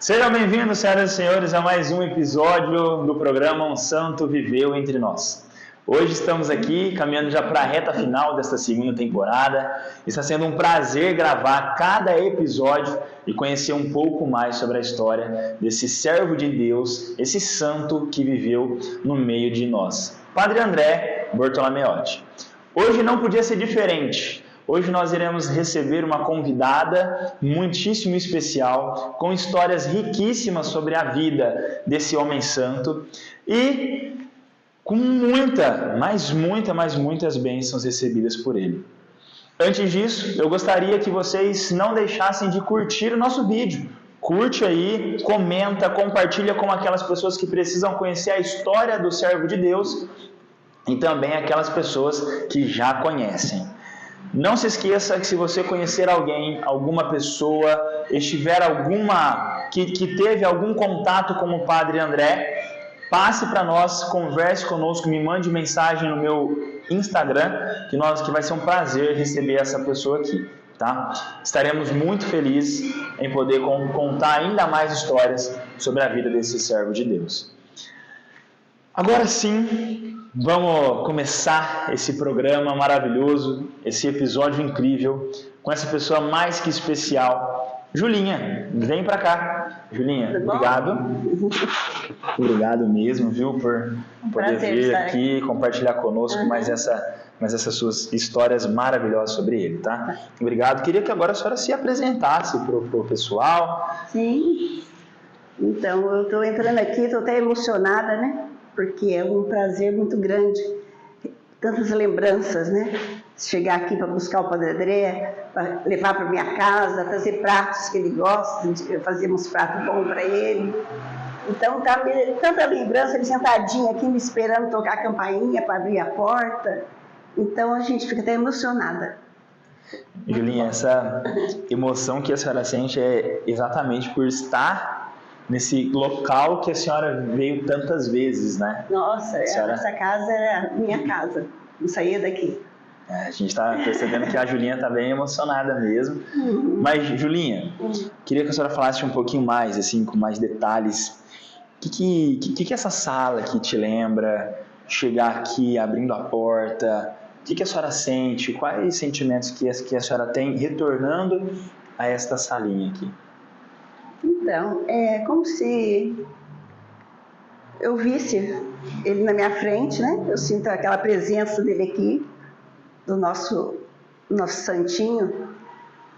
Sejam bem-vindos, senhoras e senhores, a mais um episódio do programa Um Santo Viveu Entre Nós. Hoje estamos aqui, caminhando já para a reta final desta segunda temporada. Está sendo um prazer gravar cada episódio e conhecer um pouco mais sobre a história desse servo de Deus, esse santo que viveu no meio de nós, Padre André Bortolomeotti. Hoje não podia ser diferente. Hoje nós iremos receber uma convidada muitíssimo especial, com histórias riquíssimas sobre a vida desse homem santo e com muitas bênçãos recebidas por ele. Antes disso, eu gostaria que vocês não deixassem de curtir o nosso vídeo. Curte aí, comenta, compartilha com aquelas pessoas que precisam conhecer a história do servo de Deus e também aquelas pessoas que já conhecem. Não se esqueça que se você conhecer alguém, alguma pessoa, estiver que teve algum contato com o Padre André, passe para nós, converse conosco, me mande mensagem no meu Instagram, que vai ser um prazer receber essa pessoa aqui, tá? Estaremos muito felizes em poder contar ainda mais histórias sobre a vida desse servo de Deus. Agora sim, vamos começar esse programa maravilhoso, esse episódio incrível, com essa pessoa mais que especial, Julinha. Vem pra cá. Julinha, obrigado. Obrigado mesmo, viu, por poder vir aqui, compartilhar conosco mais essas suas histórias maravilhosas sobre ele, tá? Obrigado. Queria que agora a senhora se apresentasse pro pessoal. Sim. Então, eu estou entrando aqui, estou até emocionada, né? Porque é um prazer muito grande, tantas lembranças, né? Chegar aqui para buscar o Padre André, para levar para minha casa, fazer pratos que ele gosta, fazíamos prato bom para ele. Então, tá tanta lembrança, ele sentadinho aqui me esperando tocar a campainha para abrir a porta. Então, a gente fica até emocionada. Julinha, essa emoção que a senhora sente é exatamente por estar nesse local que a senhora veio tantas vezes, né? Nossa, essa casa era a minha casa, não saía daqui. A gente está percebendo que a Julinha está bem emocionada mesmo. Mas, Julinha, queria que a senhora falasse um pouquinho mais, assim, com mais detalhes. O que essa sala aqui te lembra? Chegar aqui, abrindo a porta, o que a senhora sente? Quais sentimentos que a senhora tem retornando a esta salinha aqui? Então, é como se eu visse ele na minha frente, né? Eu sinto aquela presença dele aqui, do nosso santinho.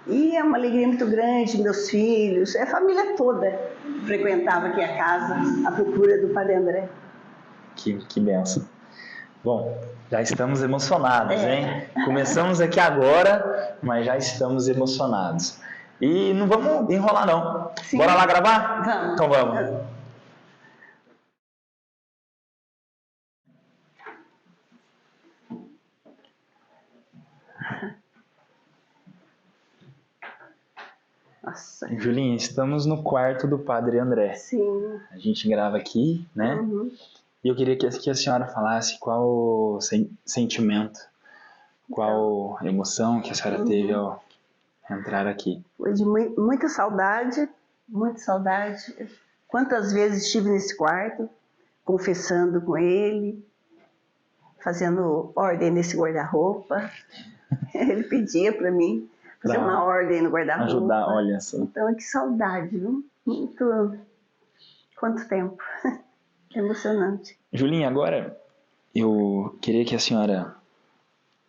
E é uma alegria muito grande, meus filhos, a família toda frequentava aqui a casa, à procura do Padre André. Que benção. Bom, já estamos emocionados, hein? Começamos aqui agora, mas já estamos emocionados. E não vamos enrolar, não. Sim. Bora lá gravar? Vamos. Então vamos. Nossa. Julinha, estamos no quarto do Padre André. Sim. A gente grava aqui, né? E eu queria que a senhora falasse qual o sentimento, qual emoção que a senhora teve ao entrar aqui. Foi de muita saudade, muita saudade. Quantas vezes estive nesse quarto, confessando com ele, fazendo ordem nesse guarda-roupa. Ele pedia para mim fazer uma ordem no guarda-roupa. Ajudar, olha só. Então, que saudade, viu? Quanto tempo. Emocionante. Julinha, agora eu queria que a senhora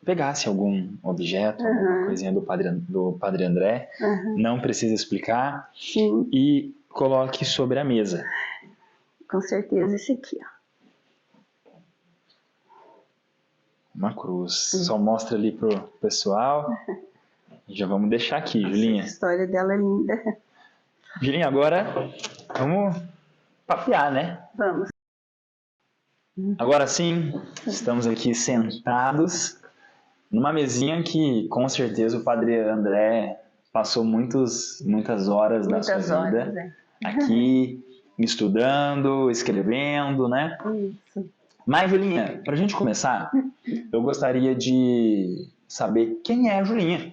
pegasse algum objeto, alguma coisinha do Padre André, não precisa explicar, sim, e coloque sobre a mesa. Com certeza, esse aqui, ó. Uma cruz. Só mostra ali pro pessoal. Já vamos deixar aqui, Julinha. A história dela é linda. Julinha, agora vamos papear, né? Vamos. Agora sim, estamos aqui sentados numa mesinha que, com certeza, o Padre André passou muitas horas da sua vida aqui, estudando, escrevendo, né? Isso. Mas, Julinha, para a gente começar, eu gostaria de saber quem é a Julinha.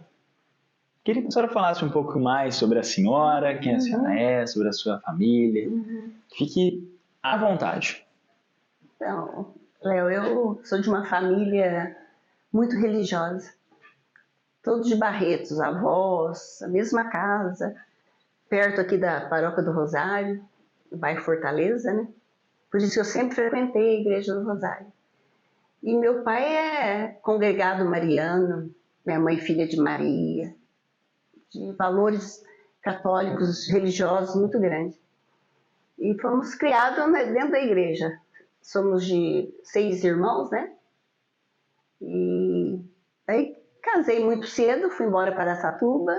Queria que a senhora falasse um pouco mais sobre a senhora, quem a senhora é, sobre a sua família. Fique à vontade. Então, Léo, eu sou de uma família muito religiosa. Todos de Barretos, avós, a mesma casa, perto aqui da Paróquia do Rosário, no bairro Fortaleza, né? Por isso eu sempre frequentei a Igreja do Rosário. E meu pai é congregado mariano, minha mãe filha de Maria, de valores católicos, religiosos muito grandes. E fomos criados dentro da igreja. Somos de 6 irmãos, né? E aí casei muito cedo, fui embora para Araçatuba.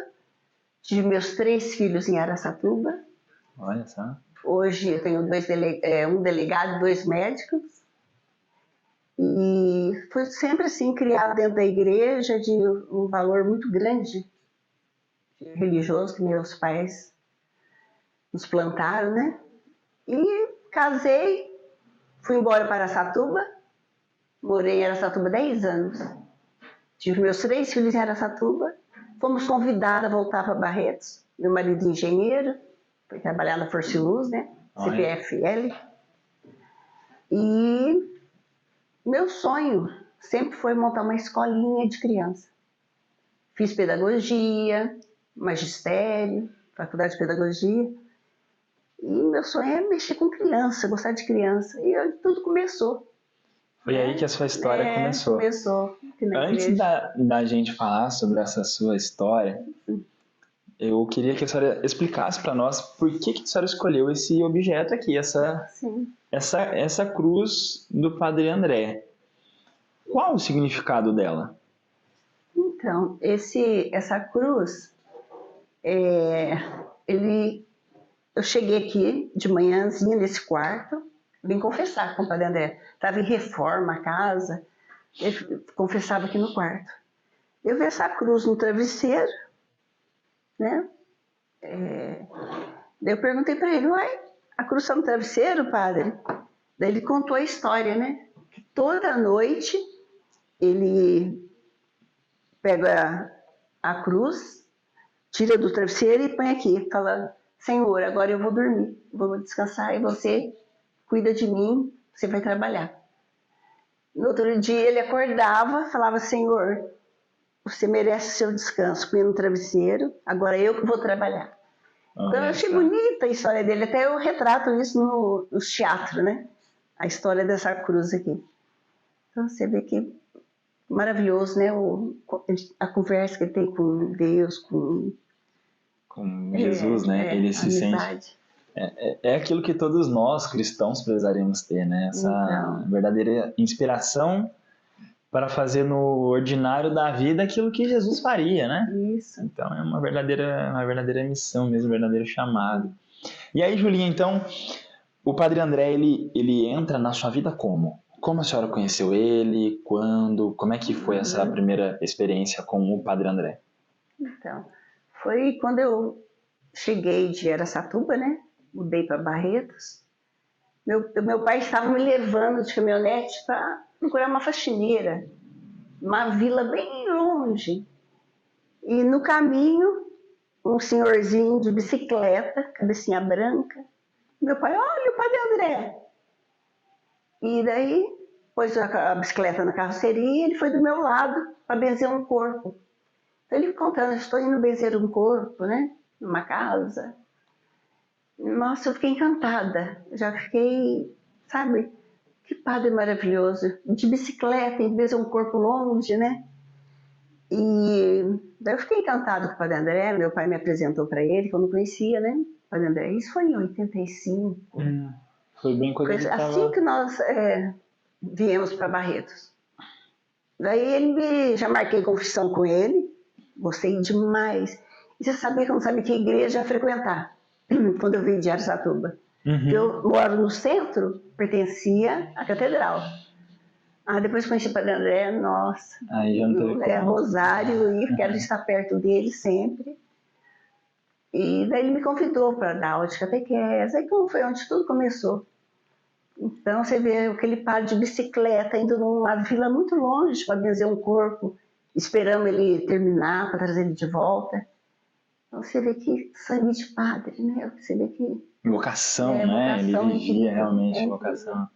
Tive meus 3 filhos em Araçatuba. Olha só. Hoje eu tenho um delegado e 2 médicos. E fui sempre assim, criada dentro da igreja, de um valor muito grande religioso que meus pais nos plantaram, né? E casei, fui embora para Araçatuba, morei em Araçatuba 10 anos. Tive meus 3 filhos em Araçatuba, fomos convidados a voltar para Barretos. Meu marido engenheiro, foi trabalhar na Força Luz, né? CPFL. E meu sonho sempre foi montar uma escolinha de criança. Fiz pedagogia, magistério, faculdade de pedagogia. E meu sonho é mexer com criança, gostar de criança. E tudo começou. Foi aí que a sua história começou. Começou. Antes da gente falar sobre essa sua história, eu queria que a senhora explicasse para nós por que a senhora escolheu esse objeto aqui, essa cruz do Padre André. Qual o significado dela? Então, essa cruz, eu cheguei aqui de manhãzinha nesse quarto, vim confessar com o Padre André. Estava em reforma a casa, ele confessava aqui no quarto. Eu vi essa cruz no travesseiro, né? Daí eu perguntei para ele, uai, a cruz está no travesseiro, padre? Daí ele contou a história, né? Que toda noite ele pega a cruz, tira do travesseiro e põe aqui, falando, Senhor, agora eu vou dormir, vou descansar e você cuida de mim, você vai trabalhar. No outro dia ele acordava, falava, Senhor, você merece seu descanso, põe no travesseiro, agora eu que vou trabalhar. Então eu achei bonita a história dele, até eu retrato isso no teatro, né? A história dessa cruz aqui. Então você vê que maravilhoso, né? A conversa que ele tem com Deus, com Jesus, né? Ele se amizade. sente. É aquilo que todos nós cristãos precisaremos ter, né? Essa verdadeira inspiração para fazer no ordinário da vida aquilo que Jesus faria, né? Isso. Então é uma verdadeira missão mesmo, um verdadeiro chamado. E aí, Julinha, então, o Padre André, ele entra na sua vida como? Como a senhora conheceu ele? Quando? Como é que foi essa primeira experiência com o Padre André? Então, foi quando eu cheguei de Araçatuba, né? Mudei para Barretos. Meu pai estava me levando de caminhonete para procurar uma faxineira, uma vila bem longe. E no caminho, um senhorzinho de bicicleta, cabecinha branca. Meu pai, olha o Padre André. E daí, pôs a bicicleta na carroceria e ele foi do meu lado para benzer um corpo. Então ele contando, estou indo benzer um corpo, né? Numa casa. Nossa, eu fiquei encantada. Já fiquei, sabe, que padre maravilhoso. De bicicleta, em vez de um corpo longe, né? E daí eu fiquei encantada com o Padre André. Meu pai me apresentou para ele, que eu não conhecia, né? O Padre André. Isso foi em 85. Foi bem quando ele assim tava... que nós viemos para Barretos. Daí já marquei confissão com ele. Gostei demais. E você sabia que eu não sabia que igreja ia frequentar quando eu vim de Araçatuba. Eu moro no centro, pertencia à catedral. Depois conheci o Padre André, nossa. Aí já não teve Rosário, e quero estar perto dele sempre. E daí ele me convidou para dar aula de catequese. Aí foi onde tudo começou. Então você vê aquele padre de bicicleta indo numa vila muito longe para benzer um corpo. Esperamos ele terminar para trazer ele de volta. Então você vê que sangue de padre, né? Você vê que Vocação, é né? Ele vocação vigia incrível. realmente vocação.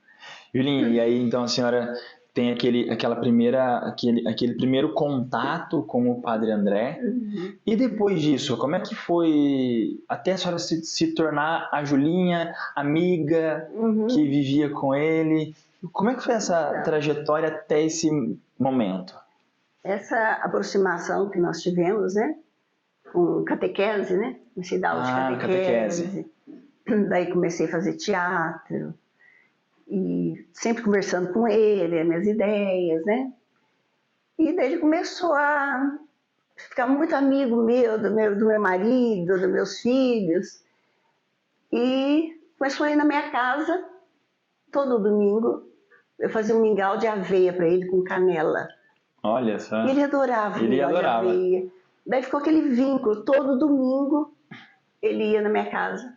Julinha, e aí então a senhora tem aquele primeiro contato com o Padre André. Uhum. E depois disso, como é que foi até a senhora se tornar a Julinha, amiga que vivia com ele? Como é que foi essa trajetória até esse momento? Essa aproximação que nós tivemos, né? Com catequese, né? Comecei a dar aula de catequese. Daí comecei a fazer teatro. E sempre conversando com ele, as minhas ideias, né? E daí ele começou a ficar muito amigo do meu marido, dos meus filhos. E começou a ir na minha casa todo domingo. Eu fazia um mingau de aveia para ele com canela. Olha só. E ele adorava o mingau de aveia. Daí ficou aquele vínculo. Todo domingo ele ia na minha casa.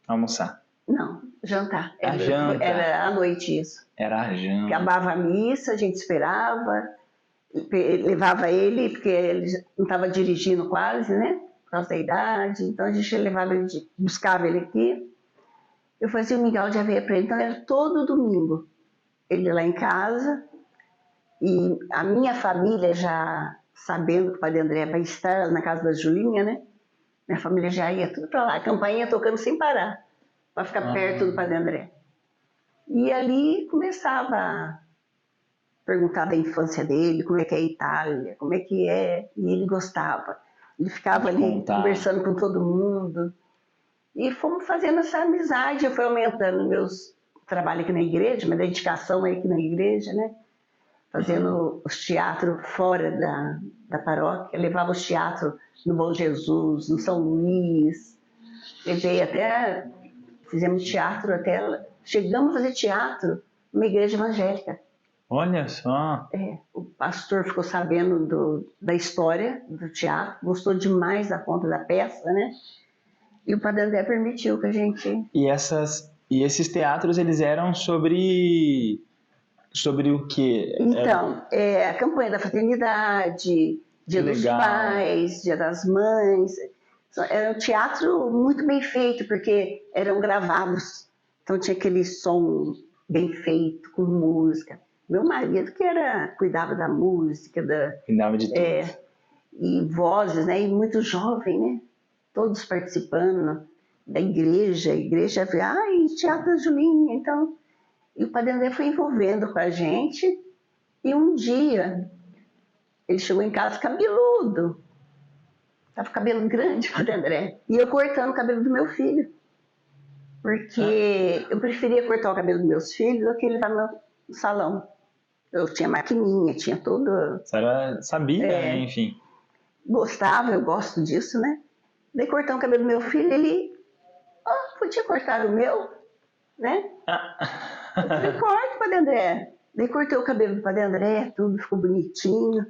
Almoçar? Não, jantar. Janta. Era à noite isso. Era a janta. Acabava a missa, a gente esperava, levava ele, porque ele não estava dirigindo quase, né? Por causa da idade. Então a gente buscava ele aqui. Eu fazia um mingau de aveia para ele. Então era todo domingo. Ele lá em casa. E a minha família já sabendo que o Padre André vai estar na casa da Julinha, né? Minha família já ia tudo para lá. A campainha tocando sem parar. Para ficar perto do Padre André. E ali começava a perguntar da infância dele, como é que é a Itália, como é que é, e ele gostava. Ele ficava ali conversando com todo mundo. E fomos fazendo essa amizade, eu fui aumentando meus trabalhos aqui na igreja, minha dedicação aqui na igreja, né? Fazendo os teatros fora da paróquia, levava os teatros no Bom Jesus, no São Luís, levei até... Fizemos teatro até... Chegamos a fazer teatro numa igreja evangélica. Olha só! O pastor ficou sabendo da história do teatro, gostou demais da conta da peça, né? E o Padre André permitiu que a gente... E esses teatros, eles eram sobre o quê? Então, a campanha da fraternidade, Dia dos Pais, Dia das Mães... Era um teatro muito bem feito, porque eram gravados. Então tinha aquele som bem feito, com música. Meu marido que cuidava da música, cuidava de tudo. E vozes, né? E muito jovem, né? Todos participando da igreja. A igreja, teatro da Julinha. Então, e o Padre André foi envolvendo com a gente. E um dia, ele chegou em casa cabeludo. Tava com cabelo grande, Padre André. E eu cortando o cabelo do meu filho. Porque eu preferia cortar o cabelo dos meus filhos do que levar no salão. Eu tinha maquininha, tinha tudo. A senhora sabia, enfim. Gostava, eu gosto disso, né? Daí cortando o cabelo do meu filho, ele... podia cortar o meu, né? Eu falei, corta, Padre André. Daí cortei o cabelo do Padre André, tudo ficou bonitinho.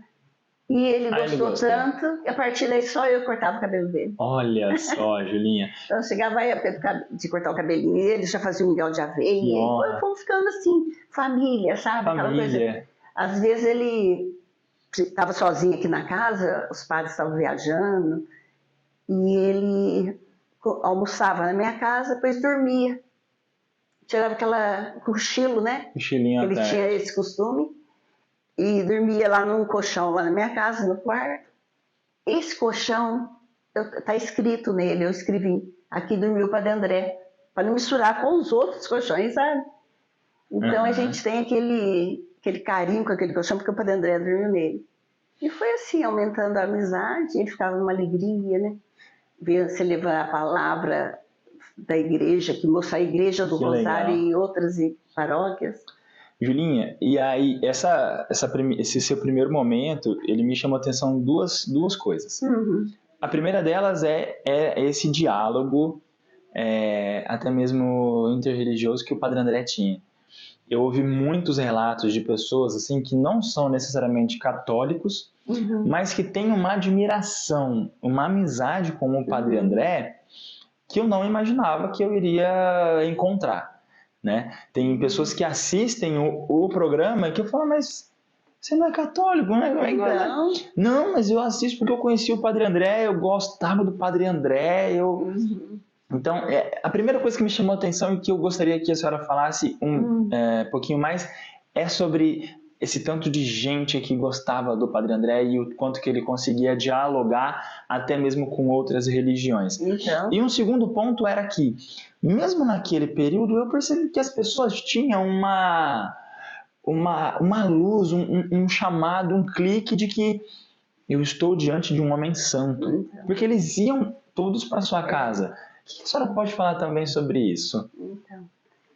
E ele gostou tanto, que a partir daí só eu cortava o cabelo dele. Olha só, Julinha. Então chegava a época de cortar o cabelinho dele, já fazia um mingau de aveia. E fomos ficando assim, família, sabe? Aquela coisa. Às vezes ele estava sozinho aqui na casa, os padres estavam viajando, e ele almoçava na minha casa, depois dormia. Tirava aquela cochilo, né? Cochilinho até. Ele tinha esse costume. E dormia lá num colchão, lá na minha casa, no quarto. Esse colchão, tá escrito nele, eu escrevi, aqui dormiu o Padre André, para não misturar com os outros colchões, sabe? Então a gente tem aquele carinho com aquele colchão, porque o Padre André dormiu nele. E foi assim, aumentando a amizade, ele ficava numa alegria, né? Ver você levar a palavra da igreja, que mostra a igreja do Rosário em outras paróquias. Julinha, e aí esse seu primeiro momento, ele me chamou a atenção duas coisas. A primeira delas é esse diálogo, até mesmo interreligioso, que o Padre André tinha. Eu ouvi muitos relatos de pessoas assim que não são necessariamente católicos, mas que têm uma admiração, uma amizade com o Padre André que eu não imaginava que eu iria encontrar. Né? Tem pessoas que assistem o programa que eu falo, mas Você não é católico, né? Então, Não, mas eu assisto porque eu conheci o Padre André, eu gostava do Padre André, Então, a primeira coisa que me chamou a atenção e que eu gostaria que a senhora falasse um pouquinho mais é sobre esse tanto de gente que gostava do Padre André e o quanto que ele conseguia dialogar até mesmo com outras religiões. então, E um segundo ponto era que, mesmo naquele período, eu percebi que as pessoas tinham uma luz, um chamado, um clique de que eu estou diante de um homem santo. Porque eles iam todos para sua casa. O que a senhora pode falar também sobre isso? então,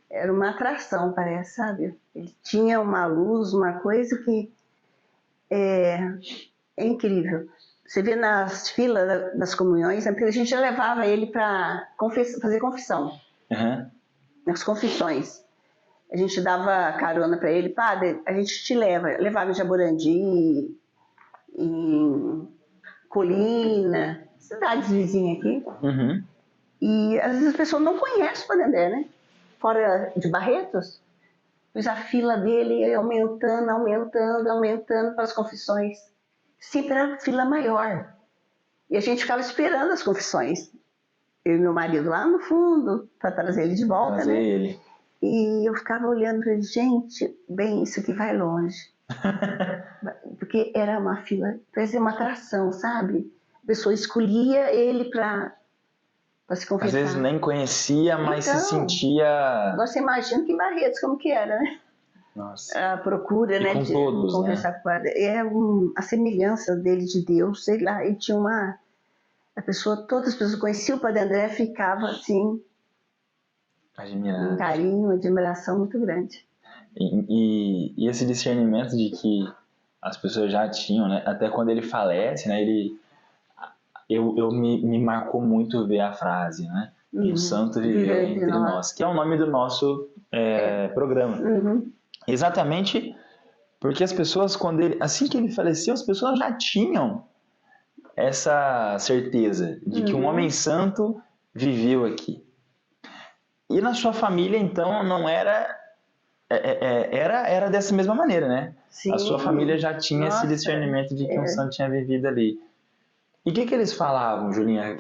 era uma atração, parece, sabe? Ele tinha uma luz, uma coisa que é incrível. Você vê nas filas das comunhões, a gente já levava ele para fazer confissão, nas confissões. A gente dava carona para ele, padre, a gente te levava em Jaborandi, em Colina, cidades vizinhas aqui. E às vezes as pessoas não conhecem o Padre André, né? Fora de Barretos, mas a fila dele ia aumentando para as confissões. Sempre era fila maior. E a gente ficava esperando as confissões. Eu e meu marido lá no fundo, para trazer ele de volta, Trazer né? ele. E eu ficava olhando para ele, gente, bem, isso aqui vai longe. Porque era uma fila, parecia uma atração, sabe? A pessoa escolhia ele para se confessar. Às vezes nem conhecia, mas se sentia... Agora você imagina que em Barretos, como que era, né? Nossa. A procura, E né, com de todos, conversar né? com o padre. A semelhança dele de Deus, sei lá, ele tinha uma... todas as pessoas conheciam o Padre André, ficava assim, Admirado. um carinho, uma admiração muito grande. E esse discernimento de que as pessoas já tinham, né? Até quando ele falece, né? Me marcou muito ver a frase, né? Um santo viveu entre nós, que é o nome do nosso programa. Exatamente porque as pessoas, assim que ele faleceu, as pessoas já tinham essa certeza de que um homem santo viveu aqui. E na sua família, então, não era... Era dessa mesma maneira, né? Sim. A sua família já tinha esse discernimento de que um santo tinha vivido ali. E o que eles falavam, Julinha?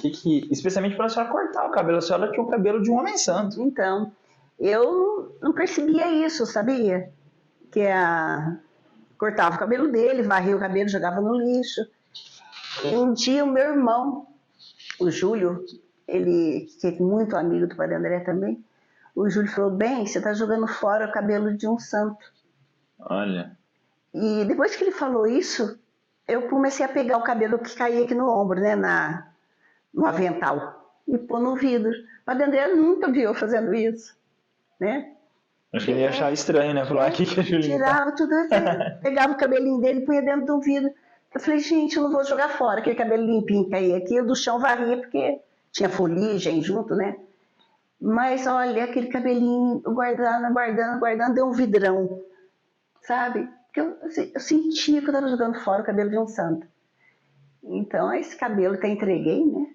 Especialmente para a senhora cortar o cabelo. A senhora tinha o cabelo de um homem santo. Então, eu não percebia isso, sabia? Cortava o cabelo dele, varria o cabelo, jogava no lixo. E um dia o meu irmão, o Júlio, ele que é muito amigo do Padre André também, o Júlio falou, bem, você está jogando fora o cabelo de um santo. Olha. E depois que ele falou isso, eu comecei a pegar o cabelo que caía aqui no ombro, né, no avental, e pôr no vidro. O Padre André nunca viu eu fazendo isso, né? Acho que ele ia achar estranho, né? Falar aqui que a Julinha tirava tudo assim, pegava o cabelinho dele e punha dentro do vidro. Eu falei, gente, eu não vou jogar fora aquele cabelo limpinho que caía aqui. Eu do chão varria porque tinha fuligem junto, né? Mas olha, aquele cabelinho guardando, deu um vidrão, sabe? Porque eu sentia que eu estava jogando fora o cabelo de um santo. Então, esse cabelo que eu entreguei, né,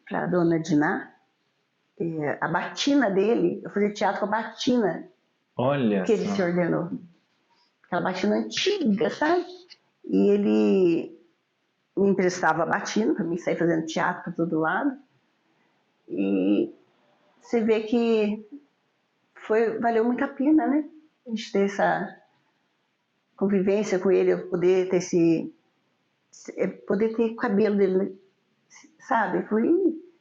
para a dona Diná, a batina dele, eu fazia teatro com a batina. Olha que ele se ordenou. Aquela batina antiga, sabe? E ele me emprestava a batina para mim sair fazendo teatro para todo lado. E você vê que valeu muito a pena, né? A gente ter essa convivência com ele, eu poder ter o cabelo dele, sabe? Fui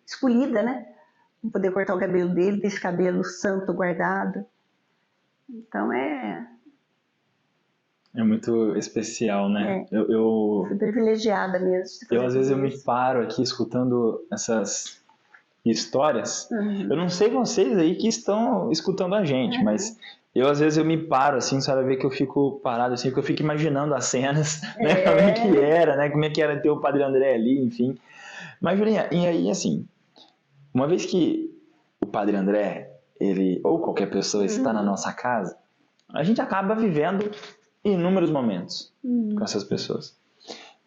escolhida, né? Poder cortar o cabelo dele, ter esse cabelo santo guardado. Então é muito especial, né? Eu fui privilegiada mesmo. Às vezes eu me paro aqui escutando essas histórias. Eu não sei vocês aí que estão escutando a gente, mas às vezes eu me paro assim, sabe, ver que eu fico parado assim, que eu fico imaginando as cenas, né? Como é que era, né? Como é que era ter o Padre André ali, enfim. Mas, Julinha, e aí assim, uma vez que o Padre André, ou qualquer pessoa está na nossa casa, a gente acaba vivendo inúmeros momentos com essas pessoas.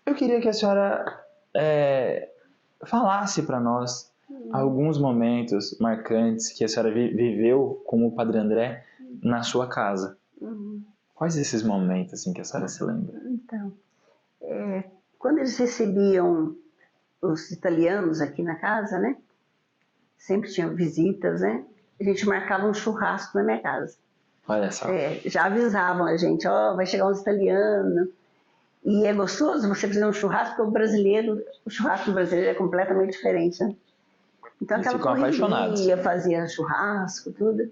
Eu queria que a senhora falasse para nós alguns momentos marcantes que a senhora viveu com o Padre André na sua casa. Quais esses momentos assim que a senhora se lembra? Então, quando eles recebiam os italianos aqui na casa, né? Sempre tinham visitas, né? A gente marcava um churrasco na minha casa. Olha só. Já avisavam a gente, vai chegar uns italianos. E é gostoso você fazer um churrasco, porque o churrasco brasileiro é completamente diferente, né? Então Eles aquela ficam apaixonados. correria, fazia churrasco, tudo.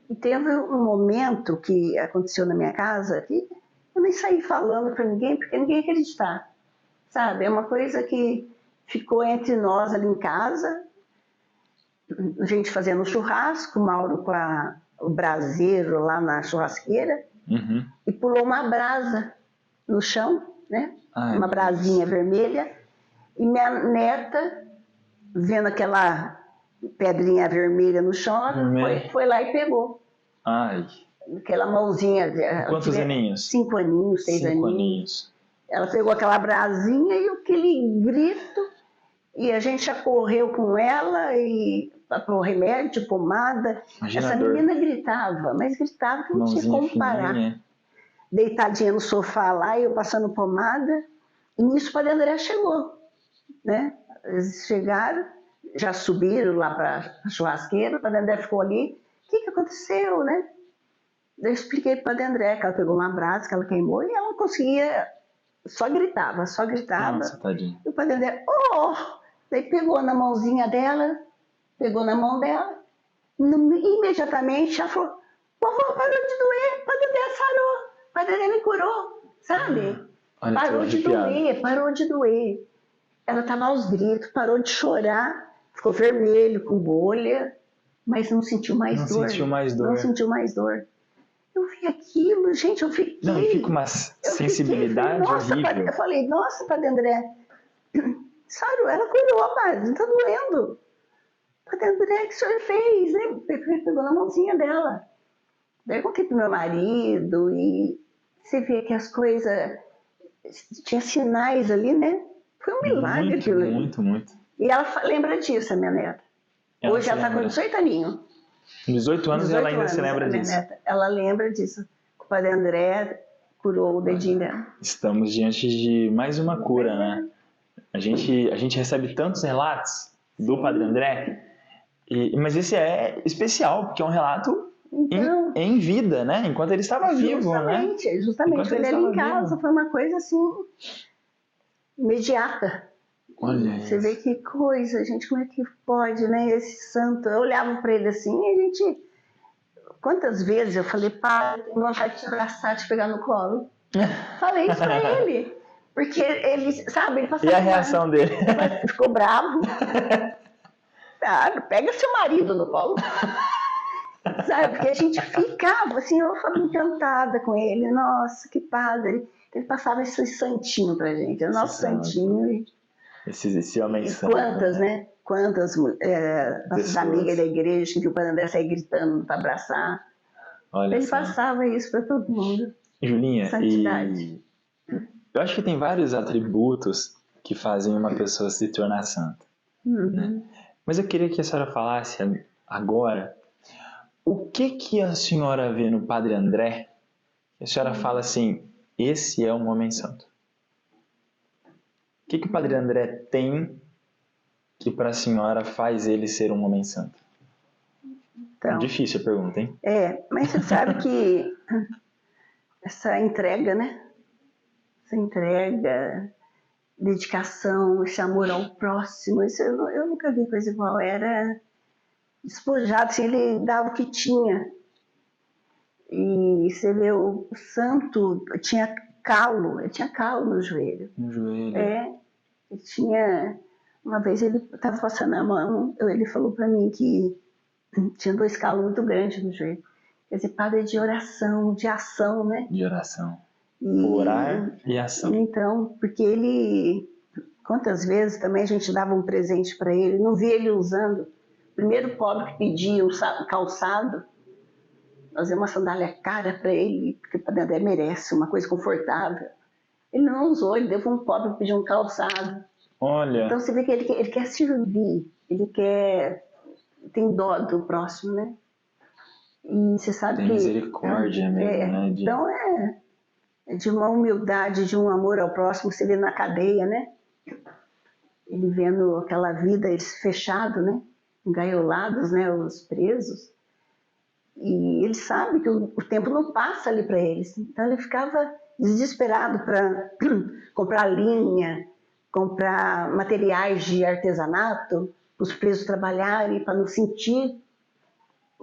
E teve um momento que aconteceu na minha casa que eu nem saí falando para ninguém, porque ninguém ia acreditar. Sabe? É uma coisa que ficou entre nós ali em casa, a gente fazendo churrasco, o Mauro com o braseiro lá na churrasqueira, e pulou uma brasa no chão, né? Ai, uma brasinha vermelha, e minha neta, vendo aquela pedrinha vermelha no chão, foi lá e pegou. Ai. Aquela mãozinha. Quantos aninhos? 5 aninhos, 6 aninhos. Ela pegou aquela brasinha e aquele grito, e a gente já correu com ela e para o remédio, pomada. Imagina essa menina gritava, mas gritava que não tinha como parar. Deitadinha no sofá lá, e eu passando pomada, e nisso o Padre André chegou, né? Eles chegaram, já subiram lá para a churrasqueira, o Padre André ficou ali. O que aconteceu, né? Eu expliquei para o Padre André que ela pegou uma brasa, que ela queimou, e ela não conseguia, só gritava. Nossa, tadinha. E o Padre André, daí pegou na mãozinha dela, pegou na mão dela, imediatamente ela falou, vovó, parou de doer, o Padre André sarou, o Padre André me curou, sabe? Parou de doer. Ela estava aos gritos, parou de chorar, ficou vermelho, com bolha, mas não sentiu mais dor. Não sentiu mais dor. Eu vi aquilo, gente, eu fiquei... Não, fica uma sensibilidade horrível. Eu falei, nossa, Padre André, sarou, ela curou, mas não está doendo. Padre André, o que o senhor fez? Né? Pegou na mãozinha dela. Daí eu contei pro meu marido, e você vê que as coisas... Tinha sinais ali, né? Foi um milagre aquilo ali. Muito. E ela lembra disso, a minha neta. Hoje ela está com 18 aninhos. 18 anos e ela ainda se lembra disso. Neta, ela lembra disso. O Padre André curou o dedinho dela. Estamos diante de mais uma cura, né? A gente recebe tantos relatos do Padre André, mas esse é especial, porque é um relato em vida, né? Enquanto ele estava vivo, né? Justamente. Ele ali em casa foi uma coisa assim, imediata. Olha Você vê que coisa, gente, como é que pode, né? Esse santo. Eu olhava para ele assim e a gente... Quantas vezes eu falei, pai, tenho vontade de te abraçar, de te pegar no colo. Falei isso para ele. Porque ele, sabe, ele passava... E a reação dele? Ficou bravo. Claro, pega seu marido no colo. Sabe, porque a gente ficava assim, eu ficava encantada com ele. Nossa, que padre. Ele passava esse santinho pra gente, o nosso santinho. Esse homem santo. Quantas, né? Quantas nossas amigas da igreja que o Padre André saía gritando para abraçar. Olha ele só. Passava isso para todo mundo. Julinha, santidade. Eu acho que tem vários atributos que fazem uma pessoa se tornar santa. Né? Mas eu queria que a senhora falasse agora o que a senhora vê no Padre André. A senhora fala assim, esse é um homem santo. O que o Padre André tem que para a senhora faz ele ser um homem santo? Então, difícil a pergunta, hein? Mas você sabe que essa entrega, né? Essa entrega, dedicação, esse amor ao próximo, isso eu nunca vi coisa igual. Era despojado, assim, ele dava o que tinha. E você vê, o santo tinha calo no joelho. No joelho. Ele tinha... Uma vez ele estava passando a mão, ele falou para mim que tinha 2 calos muito grandes no joelho. Quer dizer, padre de oração, de ação, né? De oração. Orar e ação. Então, porque ele... Quantas vezes também a gente dava um presente para ele, não via ele usando. O primeiro pobre que pedia um calçado, nós demos uma sandália cara para ele, porque o Padre André merece uma coisa confortável. Ele não usou, ele deu para um pobre que pediu um calçado. Olha. Então você vê que ele quer servir, tem dó do próximo, né? E você sabe Tem que... misericórdia mesmo, né? Então é de uma humildade, de um amor ao próximo. Você vê na cadeia, né? Ele vendo aquela vida, eles fechados, né? Engaiolados, né? Os presos. E ele sabe que o tempo não passa ali para eles. Então ele ficava desesperado para comprar linha, comprar materiais de artesanato, para os presos trabalharem, para não sentir,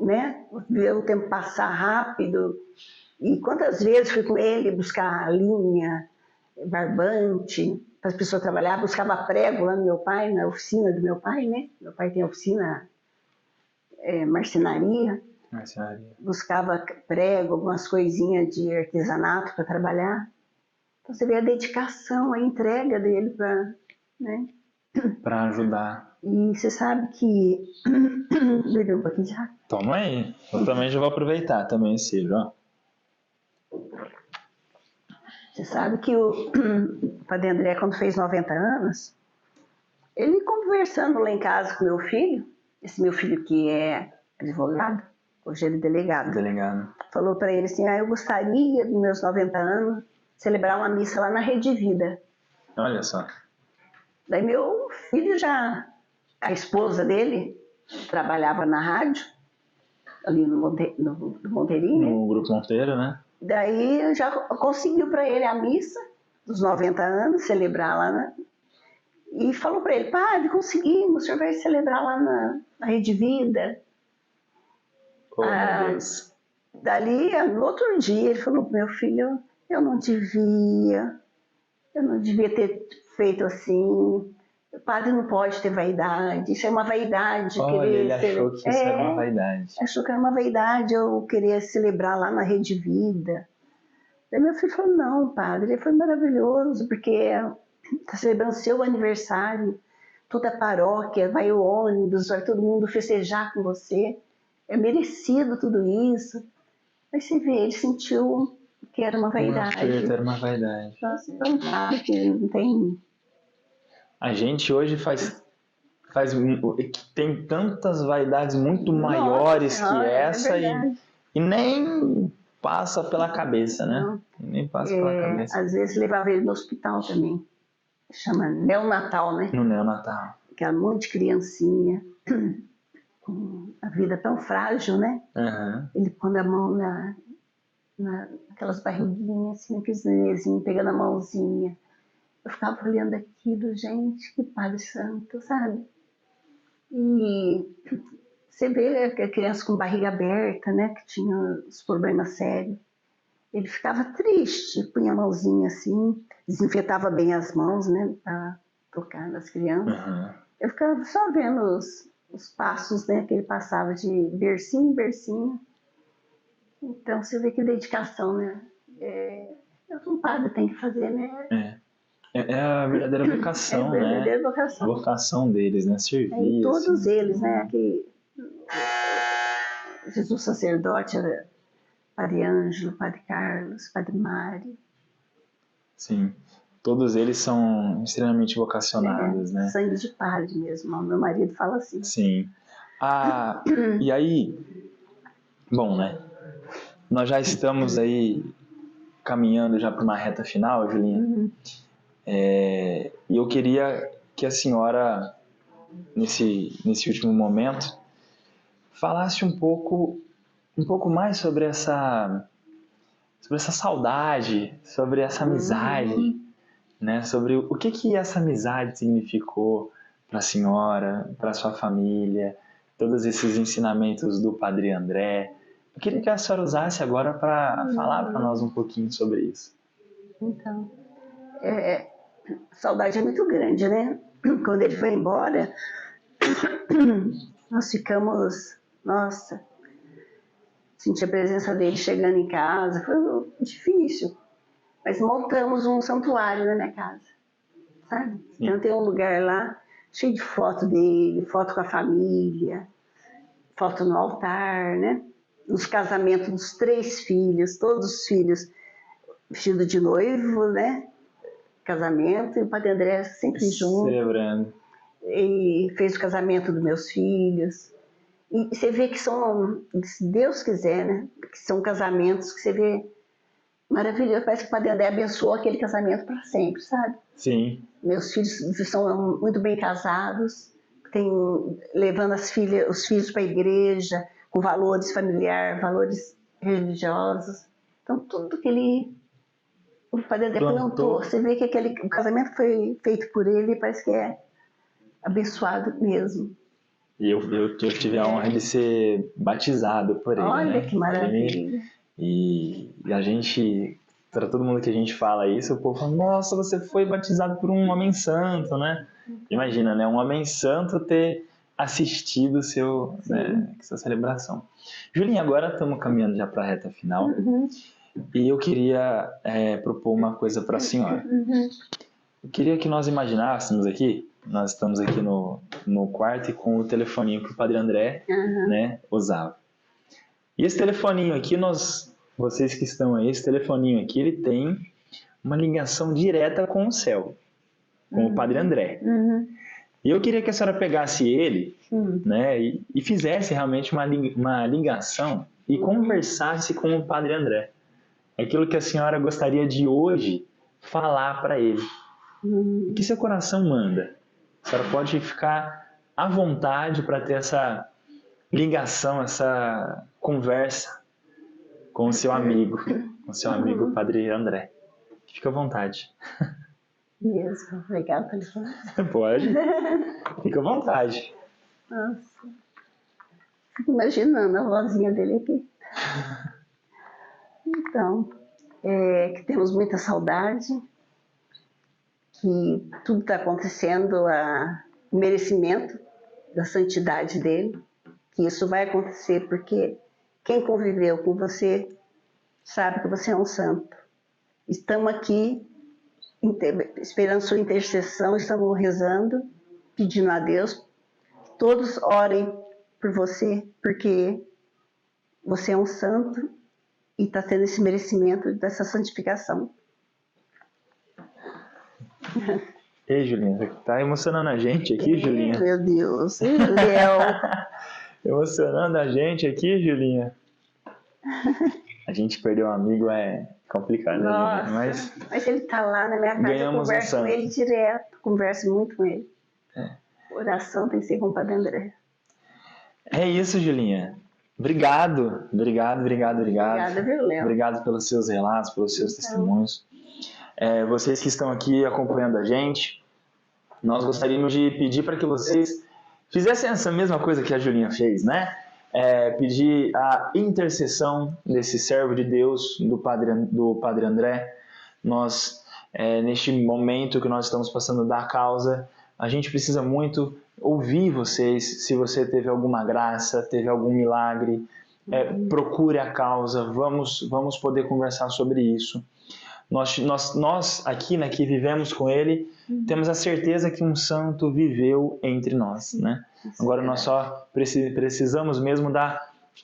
né? Ver o tempo passar rápido. E quantas vezes fui com ele buscar linha, barbante, para as pessoas trabalhar, buscava prego lá no meu pai, na oficina do meu pai, né? Meu pai tem oficina, marcenaria. Buscava prego, algumas coisinhas de artesanato para trabalhar. Então você vê a dedicação, a entrega dele para, né? Para ajudar. E você sabe que... Bebeu um pouquinho de água? Toma aí. Eu também já vou aproveitar também esse livro, ó. Você sabe que o Padre André, quando fez 90 anos, ele conversando lá em casa com meu filho, esse meu filho que é advogado, hoje ele é delegado, falou para ele assim, eu gostaria, nos meus 90 anos, celebrar uma missa lá na Rede Vida. Olha só. Daí meu filho a esposa dele, trabalhava na rádio, ali no Monteirinho, né? No Grupo Monteiro, né? Daí já conseguiu para ele a missa dos 90 anos, celebrar lá, né? E falou para ele, padre, conseguimos, o senhor vai celebrar lá na Rede Vida. Oh, meu Deus. Dali, no outro dia, ele falou, meu filho, eu não devia ter feito assim. O padre não pode ter vaidade, isso é uma vaidade. Olha, ele achou que isso era uma vaidade. Achou que era uma vaidade eu querer celebrar lá na Rede Vida. Daí meu filho falou, não, padre, foi maravilhoso, porque está celebrando seu aniversário, toda a paróquia, vai o ônibus, vai todo mundo festejar com você, é merecido tudo isso. Aí você vê, ele sentiu que era uma vaidade. Era uma vaidade. Então, claro que não tem... A gente hoje tem tantas vaidades muito maiores que essa e nem passa pela cabeça, né? Não. Nem passa pela cabeça. Às vezes levava ele no hospital também. Chama neonatal, né? No neonatal. Aquela monte de criancinha, com a vida tão frágil, né? Uhum. Ele pondo a mão naquelas barriguinhas, assim, naqueles nenenzinhos, pegando a mãozinha. Eu ficava olhando aquilo, gente, que Padre Santo, sabe? E você vê a criança com barriga aberta, né? Que tinha os problemas sérios. Ele ficava triste, punha a mãozinha assim, desinfetava bem as mãos, né? Para tocar nas crianças. Uhum. Eu ficava só vendo os passos, né? Que ele passava de bercinho em bercinho. Então você vê que dedicação, né? Um padre tem que fazer, né? É a verdadeira vocação, né? É a verdadeira vocação. A vocação deles, né? Servir. E todos eles, né? Que Jesus sacerdote era Padre Ângelo, Padre Carlos, Padre Mário. Sim. Todos eles são extremamente vocacionados, né? Sangue de padre mesmo. Meu marido fala assim. Sim. E aí, bom, né? Nós já estamos aí caminhando já para uma reta final, Julinha. Uhum. E eu queria que a senhora, nesse último momento, falasse um pouco mais sobre essa saudade, sobre essa amizade, né? Sobre o que essa amizade significou para a senhora, para a sua família, todos esses ensinamentos do Padre André. Eu queria que a senhora usasse agora para falar para nós um pouquinho sobre isso. Então, a saudade é muito grande, né? Quando ele foi embora, nós ficamos, nossa, senti a presença dele chegando em casa, foi difícil, mas montamos um santuário na minha casa, sabe? Sim. Então tem um lugar lá cheio de foto dele, foto com a família, foto no altar, né? Nos casamentos dos 3 filhos, todos os filhos vestidos de noivo, né? Casamento, e o Padre André sempre junto. Celebrando. E fez o casamento dos meus filhos. E você vê que são, se Deus quiser, né? Que são casamentos que você vê maravilhoso. Parece que o Padre André abençoou aquele casamento para sempre, sabe? Sim. Meus filhos são muito bem casados, levando os filhos para a igreja, com valores familiares, valores religiosos. Então, tudo que o Padre André plantou, você vê que o casamento foi feito por ele e parece que é abençoado mesmo. E eu tive a honra de ser batizado por ele. Olha, né? que maravilha. E a gente, para todo mundo que a gente fala isso, o povo fala, nossa, você foi batizado por um homem santo, né? Imagina, né? Um homem santo ter assistido sua celebração. Julinha, agora estamos caminhando já para a reta final. E eu queria propor uma coisa para a senhora. Eu queria que nós imaginássemos aqui, nós estamos aqui no quarto e com o telefoninho que o Padre André né, usava. E esse telefoninho aqui, vocês que estão aí, esse telefoninho aqui, ele tem uma ligação direta com o céu, com o Padre André. E eu queria que a senhora pegasse ele né, e fizesse realmente uma ligação e conversasse com o Padre André. Aquilo que a senhora gostaria de hoje falar para ele. O que seu coração manda? A senhora pode ficar à vontade para ter essa ligação, essa conversa com o seu amigo, Padre André. Fica à vontade. Mesmo, legal o telefone. Pode. Fica à vontade. Nossa. Fico imaginando a vozinha dele aqui. Então, que temos muita saudade, que tudo está acontecendo o merecimento da santidade dele, que isso vai acontecer porque quem conviveu com você sabe que você é um santo. Estamos aqui esperando sua intercessão, estamos rezando, pedindo a Deus que todos orem por você, porque você é um santo e está tendo esse merecimento dessa santificação. Ei, Julinha, você tá emocionando a gente aqui, Julinha? Meu Deus, Léo. Emocionando a gente aqui, Julinha? A gente perder um amigo é complicado, Nossa, né, mas ele está lá na minha casa, eu converso com ele direto, converso muito com ele. Oração tem que ser com o Padre André. É isso, Julinha. Obrigado. Obrigada, viu, Léo? Obrigado pelos seus relatos, pelos seus testemunhos. Vocês que estão aqui acompanhando a gente, nós gostaríamos de pedir para que vocês fizessem essa mesma coisa que a Julinha fez, né? Pedir a intercessão desse servo de Deus, do Padre André. Nós, neste momento que nós estamos passando da causa, a gente precisa muito ouvir vocês. Se você teve alguma graça, teve algum milagre, procure a causa, vamos poder conversar sobre isso. Nós aqui, né, que vivemos com ele, temos a certeza que um santo viveu entre nós, né? Agora nós só precisamos mesmo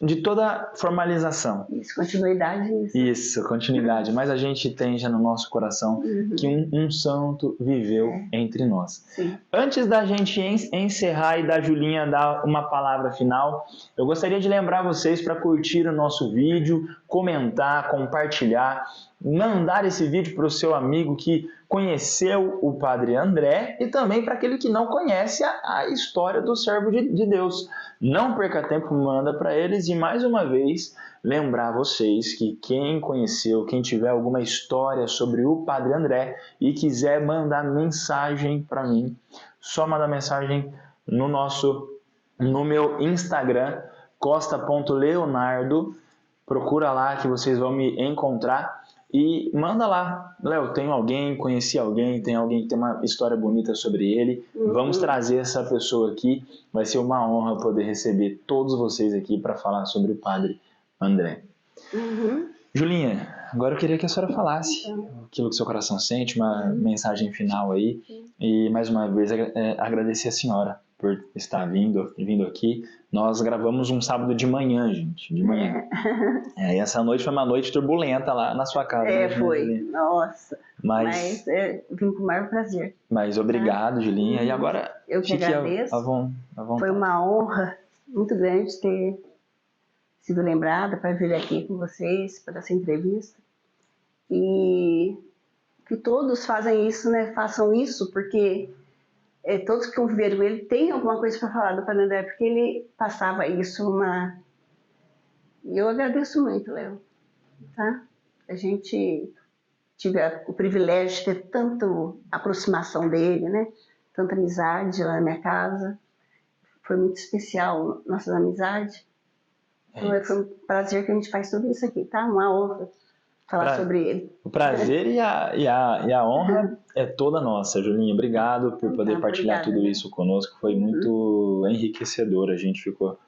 de toda formalização. Isso, continuidade. Isso, continuidade. Mas a gente tem já no nosso coração que um santo viveu entre nós. Sim. Antes da gente encerrar e da Julinha dar uma palavra final, eu gostaria de lembrar vocês para curtir o nosso vídeo, comentar, compartilhar, mandar esse vídeo para o seu amigo que conheceu o Padre André e também para aquele que não conhece a história do servo de Deus. Não perca tempo, manda para eles e mais uma vez lembrar vocês que quem conheceu, quem tiver alguma história sobre o Padre André e quiser mandar mensagem para mim, só mandar mensagem no meu Instagram, costa.leonardo, procura lá que vocês vão me encontrar. E manda lá, Léo, tenho alguém, conheci alguém, tem alguém que tem uma história bonita sobre ele, vamos trazer essa pessoa aqui, vai ser uma honra poder receber todos vocês aqui para falar sobre o Padre André. Julinha, agora eu queria que a senhora falasse aquilo que seu coração sente, uma mensagem final aí, e mais uma vez agradecer a senhora por estar vindo aqui. Nós gravamos um sábado de manhã, gente, de manhã. E essa noite foi uma noite turbulenta lá na sua casa. Foi, Julinha? Nossa. Mas vim com o maior prazer. Mas obrigado, Julinha. E agora eu que agradeço. À vontade. Foi uma honra muito grande ter sido lembrada para vir aqui com vocês, para essa entrevista. E que todos fazem isso, né? Façam isso, porque todos que conviveram com ele têm alguma coisa para falar do Padre André, porque ele passava isso E eu agradeço muito, Léo, tá? A gente tive o privilégio de ter tanto aproximação dele, né? Tanta amizade lá na minha casa. Foi muito especial nossas amizades. Então, foi um prazer que a gente faz tudo isso aqui, tá? Uma honra falar sobre ele. O prazer e a honra é toda nossa, Julinha. Obrigado por poder partilhar tudo isso conosco. Foi muito enriquecedor.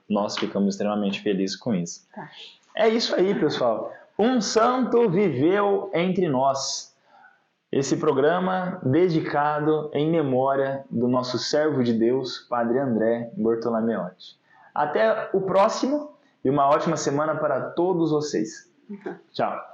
Nós ficamos extremamente felizes com isso. Tá. É isso aí, pessoal. Um santo viveu entre nós. Esse programa dedicado em memória do nosso servo de Deus, Padre André Bortolomeotti. Até o próximo e uma ótima semana para todos vocês. Tchau.